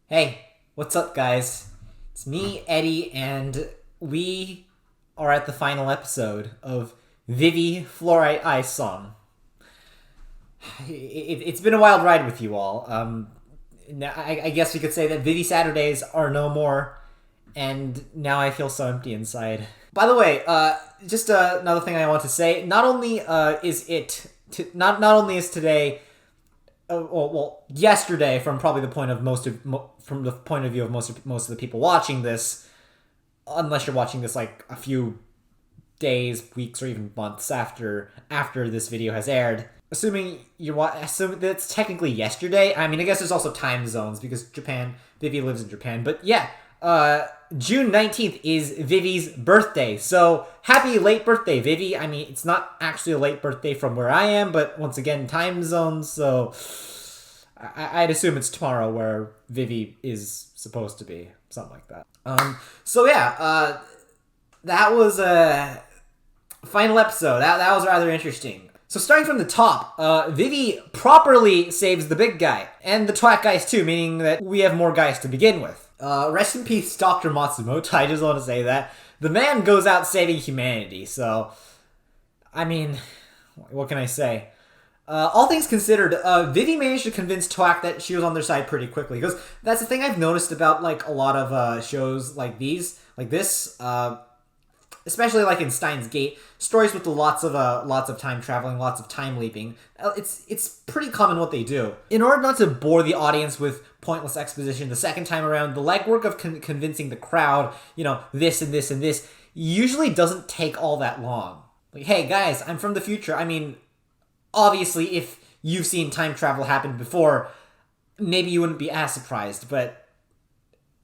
Hey, what's up, guys? It's me, Eddie, and we are at the final episode of Vivy Fluorite Ice Song. It's been a wild ride with you all. I guess we could say that Vivy Saturdays are no more, and now I feel so empty inside. By the way, just another thing I want to say. Not only not only is today yesterday, from probably the point of from the point of view of most of the people watching this, unless you're watching this like a few days, weeks, or even months after this video has aired. Assuming that's technically yesterday. I mean, I guess there's also time zones because Vivy lives in Japan. But yeah, June 19th is Vivy's birthday. So happy late birthday, Vivy. I mean, it's not actually a late birthday from where I am, but once again, time zones. So I'd assume it's tomorrow where Vivy is supposed to be. Something like that. So yeah, that was a final episode. That was rather interesting. So starting from the top, Vivy properly saves the big guy. And the twat guys too, meaning that we have more guys to begin with. Rest in peace, Dr. Matsumoto. I just want to say that. The man goes out saving humanity, so... I mean, what can I say? All things considered, Vivy managed to convince Twack that she was on their side pretty quickly. Because that's the thing I've noticed about, like, a lot of shows like this, especially like in Steins Gate, stories with lots of time traveling, lots of time leaping. It's pretty common what they do. In order not to bore the audience with pointless exposition the second time around, the legwork of convincing the crowd, this and this and this, usually doesn't take all that long. Like, hey guys, I'm from the future. I mean, obviously, if you've seen time travel happen before, maybe you wouldn't be as surprised, but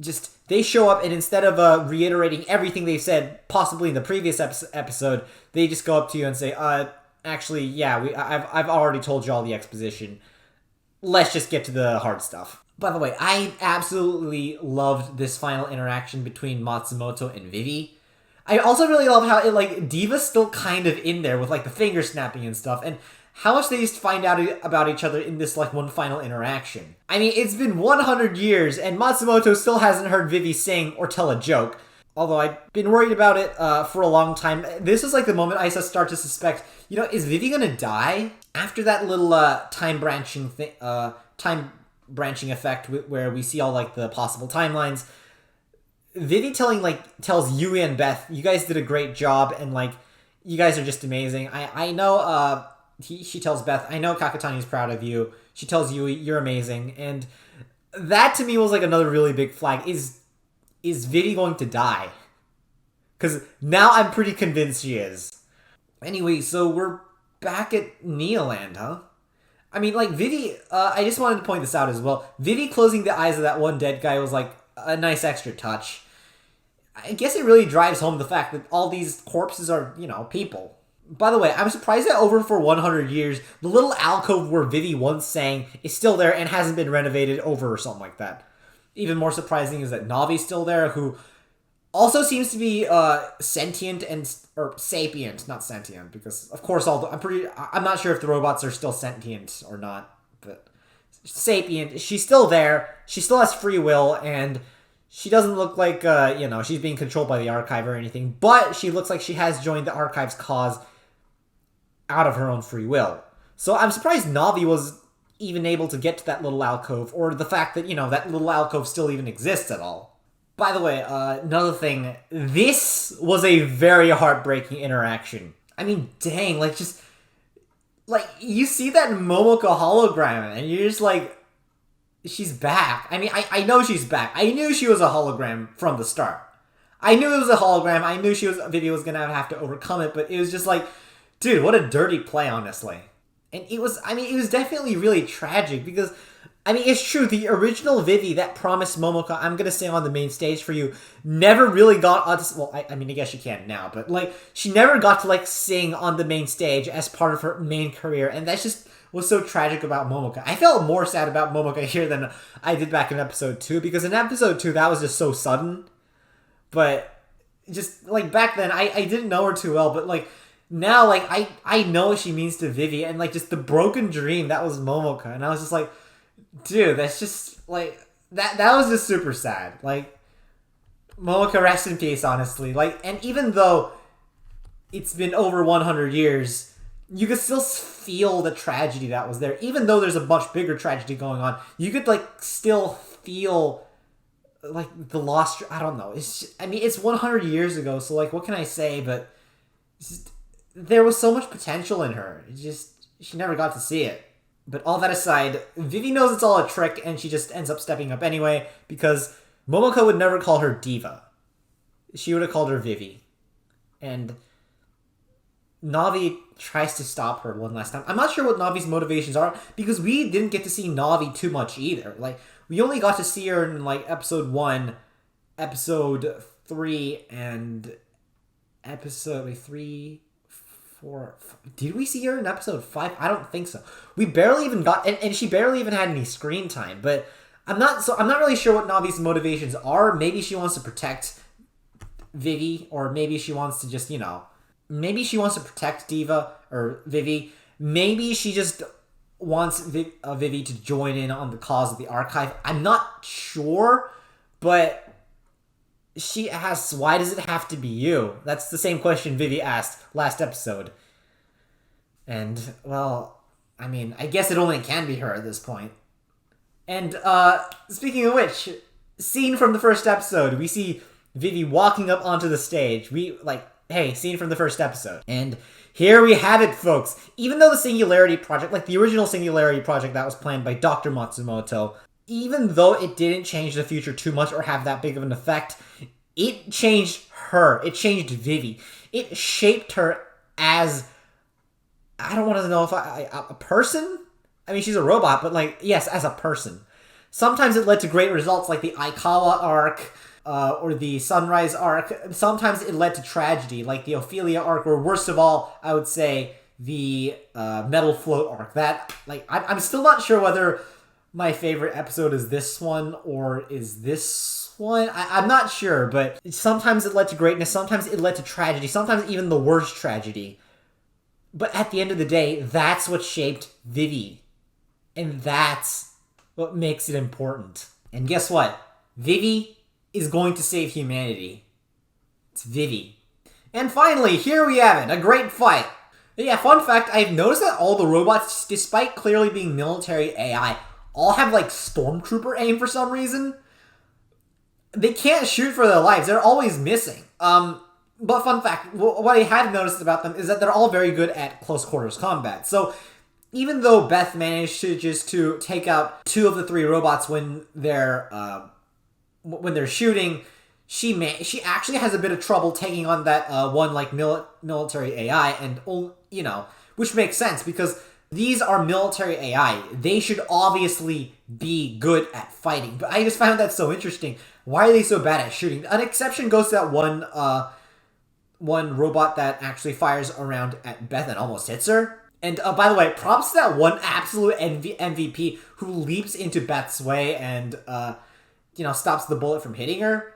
just they show up and instead of reiterating everything they said possibly in the previous episode, they just go up to you and say, actually, yeah, I've already told you all the exposition. Let's just get to the hard stuff. By the way, I absolutely loved this final interaction between Matsumoto and Vivy. I also really love how Diva's still kind of in there with like the finger snapping and stuff, and how much they just find out about each other in this like one final interaction. I mean, it's been 100 years and Matsumoto still hasn't heard Vivy sing or tell a joke. Although I've been worried about it for a long time. This is like the moment I start to suspect, is Vivy gonna die? After that little time branching effect where we see all like the possible timelines, Vivy tells Yui and Beth, you guys did a great job and like you guys are just amazing. I know she tells Beth, I know Kakutani's proud of you. She tells Yui, you're amazing. And that to me was like another really big flag. Is Vivy going to die? Because now I'm pretty convinced she is. Anyway, so we're back at Neoland, huh? I mean, like, Vivy, I just wanted to point this out as well. Vivy closing the eyes of that one dead guy was like a nice extra touch. I guess it really drives home the fact that all these corpses are, people. By the way, I'm surprised that over for 100 years, the little alcove where Vivy once sang is still there and hasn't been renovated over or something like that. Even more surprising is that Navi's still there, who also seems to be sentient or sapient, not sentient, because of course I'm not sure if the robots are still sentient or not, but sapient. She's still there. She still has free will, and she doesn't look like she's being controlled by the archive or anything. But she looks like she has joined the archive's cause out of her own free will. So I'm surprised Navi was even able to get to that little alcove, or the fact that, that little alcove still even exists at all. By the way, another thing, this was a very heartbreaking interaction. I mean, dang, you see that Momoka hologram, and you're just like, she's back. I mean, I know she's back. I knew she was a hologram from the start. I knew it was a hologram. I knew Vivy was gonna have to overcome it, but it was just like, dude, what a dirty play, honestly. And it was definitely really tragic because, I mean, it's true, the original Vivy that promised Momoka, I'm gonna sing on the main stage for you, never really got on, well, I mean, I guess she can now, but, like, she never got to, sing on the main stage as part of her main career, and that just was so tragic about Momoka. I felt more sad about Momoka here than I did back in episode 2, because in episode 2, that was just so sudden, but just, back then, I didn't know her too well, but, now, I know what she means to Vivy, and, just the broken dream that was Momoka, and I was just like, dude, that's just, that was just super sad. Like, Momoka, rest in peace, honestly. Like, and even though it's been over 100 years, you could still feel the tragedy that was there. Even though there's a much bigger tragedy going on, you could, like, still feel, like, the lost... I don't know. It's 100 years ago, so, like, what can I say? But there was so much potential in her. She never got to see it. But all that aside, Vivy knows it's all a trick, and she just ends up stepping up anyway, because Momoko would never call her Diva. She would have called her Vivy. And Navi tries to stop her one last time. I'm not sure what Navi's motivations are, because we didn't get to see Navi too much either. Like, we only got to see her in, like, episode 1, episode 3, and episode 3... Did we see her in episode 5? I don't think so. We barely even got, and she barely even had any screen time. But I'm not really sure what Navi's motivations are. Maybe she wants to protect Vivy, or maybe she wants to just, maybe she wants to protect Diva or Vivy. Maybe she just wants Vivy to join in on the cause of the archive. I'm not sure, but she asks, why does it have to be you? That's the same question Vivy asked last episode. And, well, I mean, I guess it only can be her at this point. And, speaking of which, scene from the first episode, we see Vivy walking up onto the stage. Scene from the first episode. And here we have it, folks. Even though the Singularity Project, like the original Singularity Project that was planned by Dr. Matsumoto, even though it didn't change the future too much or have that big of an effect, it changed her. It changed Vivy. It shaped her as, I don't want to know if a person? I mean, she's a robot, but yes, as a person. Sometimes it led to great results like the Aikawa arc, or the Sunrise arc. Sometimes it led to tragedy like the Ophelia arc, or worst of all, I would say the Metal Float arc. I'm still not sure whether my favorite episode is this one or is this one. I'm not sure, but sometimes it led to greatness, sometimes it led to tragedy, sometimes even the worst tragedy. But at the end of the day, that's what shaped Vivy. And that's what makes it important. And guess what? Vivy is going to save humanity. It's Vivy. And finally, here we have it, a great fight. Yeah, fun fact, I've noticed that all the robots, despite clearly being military AI, all have, stormtrooper aim for some reason. They can't shoot for their lives. They're always missing. But fun fact, what I have noticed about them is that they're all very good at close quarters combat. So even though Beth managed to take out 2 of the 3 robots when they're shooting, she actually has a bit of trouble taking on that one military AI, and which makes sense because these are military AI. They should obviously be good at fighting. But I just found that so interesting. Why are they so bad at shooting? An exception goes to that one robot that actually fires around at Beth and almost hits her. And by the way, props to that one absolute MVP who leaps into Beth's way and stops the bullet from hitting her.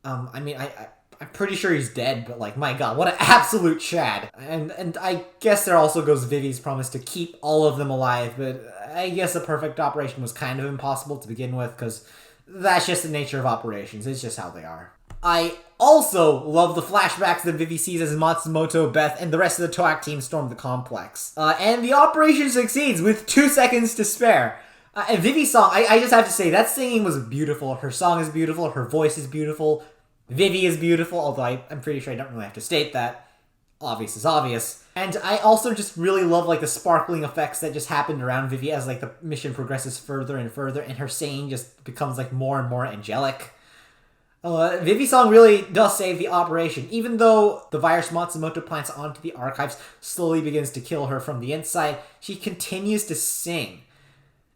I'm pretty sure he's dead, but my god, what an absolute Chad. And I guess there also goes Vivy's promise to keep all of them alive, but I guess the perfect operation was kind of impossible to begin with, because that's just the nature of operations. It's just how they are. I also love the flashbacks that Vivy sees as Matsumoto, Beth, and the rest of the Toak team storm the complex. And the operation succeeds with 2 seconds to spare. And Vivy's song, I just have to say, that singing was beautiful. Her song is beautiful, her voice is beautiful, Vivy is beautiful, although I'm pretty sure I don't really have to state that. Obvious is obvious. And I also just really love the sparkling effects that just happened around Vivy as the mission progresses further and further, and her singing just becomes more and more angelic. Vivy's song really does save the operation, even though the virus Matsumoto plants onto the archives slowly begins to kill her from the inside. She continues to sing.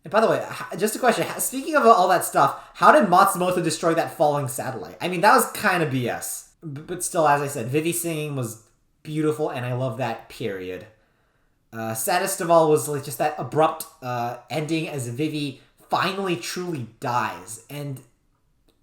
And by the way, just a question, speaking of all that stuff, how did Matsumoto destroy that falling satellite? I mean, that was kind of BS. But still, as I said, Vivy's singing was beautiful, and I love that, period. Saddest of all was just that abrupt ending as Vivy finally truly dies, and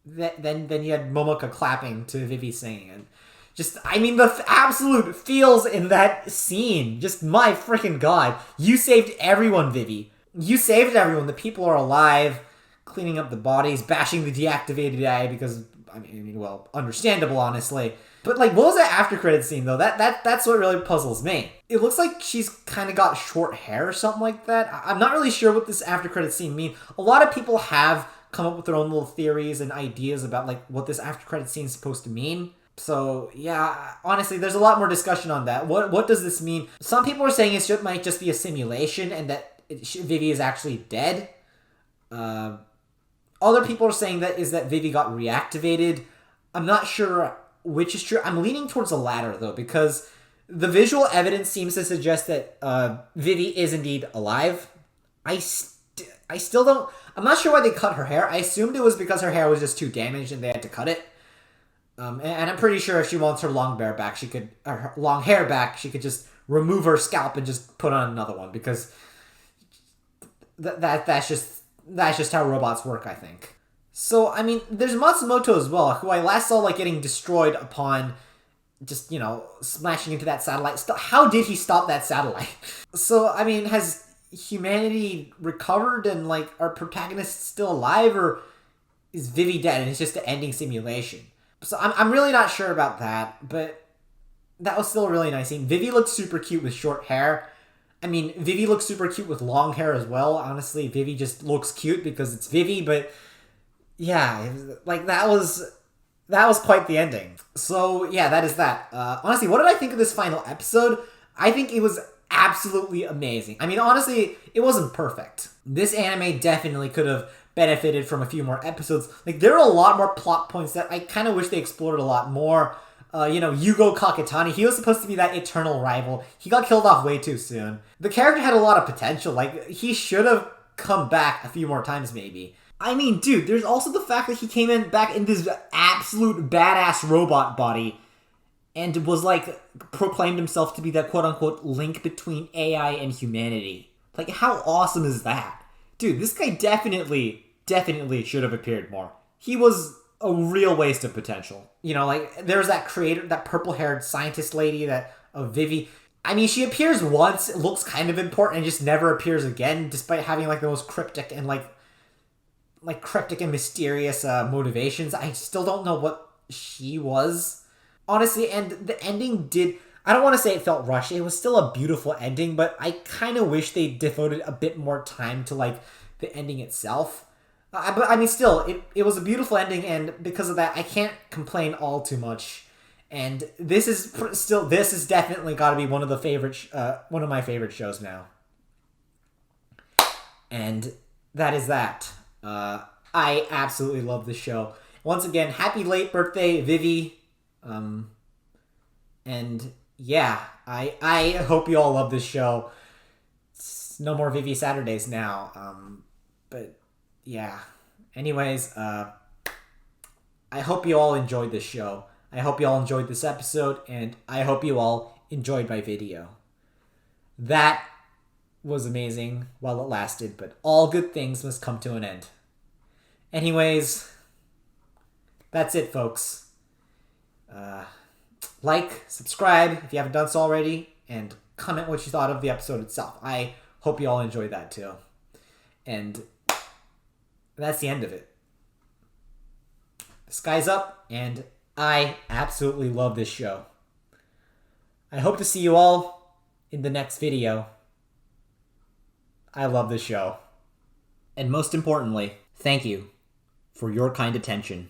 then you had Momoka clapping to Vivy singing, and the absolute feels in that scene, just my freaking god. You saved everyone, Vivy. You saved everyone. The people are alive. cleaning up the bodies, bashing the deactivated AI because, I mean, well, understandable, honestly. But, like, what was that after credit scene, though? That's what really puzzles me. It looks like she's kind of got short hair or something like that. I'm not really sure what this after credit scene means. A lot of people have come up with their own little theories and ideas about, like, what this after credit scene is supposed to mean. So, yeah, honestly, there's a lot more discussion on that. What does this mean? Some people are saying it might just be a simulation and that Vivy is actually dead. Other people are saying that Vivy got reactivated. I'm not sure which is true. I'm leaning towards the latter, though, because the visual evidence seems to suggest that Vivy is indeed alive. I still don't... I'm not sure why they cut her hair. I assumed it was because her hair was just too damaged and they had to cut it. And I'm pretty sure if she wants her long hair back, she could just remove her scalp and just put on another one, because that's just how robots work, I think. So, I mean, there's Matsumoto as well, who I last saw, like, getting destroyed upon just, you know, smashing into that satellite. How did he stop that satellite? So, I mean, has humanity recovered and, like, are protagonists still alive, or is Vivy dead and it's just an ending simulation? So I'm really not sure about that, but that was still a really nice scene. Vivy looks super cute with short hair. I mean, Vivy looks super cute with long hair as well. Honestly, Vivy just looks cute because it's Vivy, but yeah, like that was quite the ending. So yeah, that is that. Honestly, what did I think of this final episode? I think it was absolutely amazing. I mean, honestly, it wasn't perfect. This anime definitely could have benefited from a few more episodes. Like, there are a lot more plot points that I kind of wish they explored a lot more. Yugo Kakutani, he was supposed to be that eternal rival. He got killed off way too soon. The character had a lot of potential. Like, he should have come back a few more times, maybe. I mean, dude, there's also the fact that he came back in this absolute badass robot body and was, like, proclaimed himself to be that quote-unquote link between AI and humanity. Like, how awesome is that? Dude, this guy definitely should have appeared more. He was a real waste of potential. You know, like, there's that creator, that purple-haired scientist lady, Vivy. I mean, she appears once, it looks kind of important, and just never appears again, despite having, like, the most cryptic and, like cryptic and mysterious motivations. I still don't know what she was. Honestly, and the ending I don't want to say it felt rushed. It was still a beautiful ending, but I kind of wish they devoted a bit more time to, like, the ending itself. But, I mean, still, it was a beautiful ending, and because of that, I can't complain all too much. And this is definitely got to be one of my favorite shows now. And that is that. I absolutely love this show. Once again, happy late birthday, Vivy. And yeah, I hope you all love this show. It's no more Vivy Saturdays now. But yeah. Anyways, I hope you all enjoyed this show. I hope you all enjoyed this episode, and I hope you all enjoyed my video. That was amazing while it lasted, but all good things must come to an end. Anyways, that's it, folks. Like, subscribe if you haven't done so already, and comment what you thought of the episode itself. I hope you all enjoyed that too. And that's the end of it. The sky's up, and I absolutely love this show. I hope to see you all in the next video. I love this show. And most importantly, thank you for your kind attention.